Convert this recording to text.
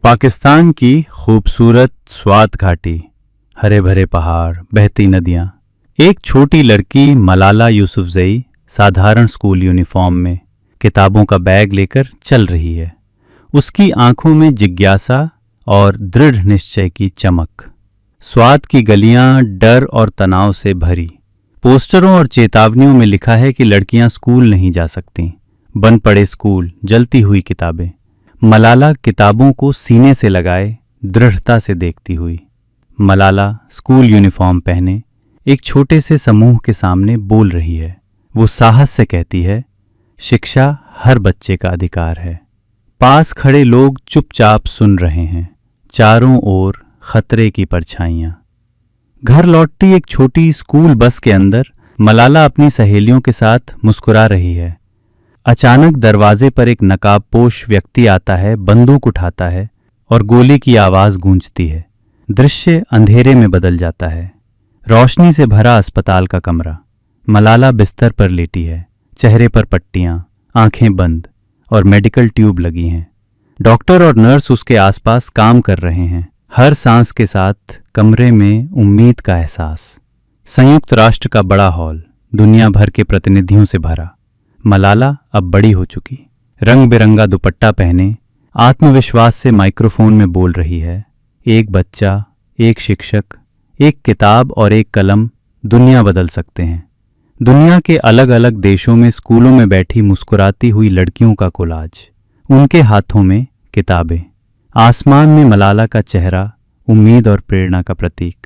पाकिस्तान की खूबसूरत स्वात घाटी, हरे भरे पहाड़, बहती नदियां। एक छोटी लड़की मलाला यूसुफजई साधारण स्कूल यूनिफॉर्म में किताबों का बैग लेकर चल रही है। उसकी आंखों में जिज्ञासा और दृढ़ निश्चय की चमक। स्वात की गलियां डर और तनाव से भरी। पोस्टरों और चेतावनियों में लिखा है कि लड़कियां स्कूल नहीं जा सकती। बन पड़े स्कूल, जलती हुई किताबें। मलाला किताबों को सीने से लगाए दृढ़ता से देखती हुई। मलाला स्कूल यूनिफॉर्म पहने एक छोटे से समूह के सामने बोल रही है। वो साहस से कहती है, शिक्षा हर बच्चे का अधिकार है। पास खड़े लोग चुपचाप सुन रहे हैं, चारों ओर खतरे की परछाइयां। घर लौटती एक छोटी स्कूल बस के अंदर मलाला अपनी सहेलियों के साथ मुस्कुरा रही है। अचानक दरवाजे पर एक नकाबपोश व्यक्ति आता है, बंदूक उठाता है और गोली की आवाज गूंजती है। दृश्य अंधेरे में बदल जाता है। रोशनी से भरा अस्पताल का कमरा। मलाला बिस्तर पर लेटी है, चेहरे पर पट्टियां, आंखें बंद और मेडिकल ट्यूब लगी हैं। डॉक्टर और नर्स उसके आसपास काम कर रहे हैं। हर सांस के साथ कमरे में उम्मीद का एहसास। संयुक्त राष्ट्र का बड़ा हॉल, दुनिया भर के प्रतिनिधियों से भरा। मलाला अब बड़ी हो चुकी, रंग बिरंगा दुपट्टा पहने आत्मविश्वास से माइक्रोफोन में बोल रही है। एक बच्चा, एक शिक्षक, एक किताब और एक कलम दुनिया बदल सकते हैं। दुनिया के अलग अलग देशों में स्कूलों में बैठी मुस्कुराती हुई लड़कियों का कोलाज, उनके हाथों में किताबें। आसमान में मलाला का चेहरा, उम्मीद और प्रेरणा का प्रतीक।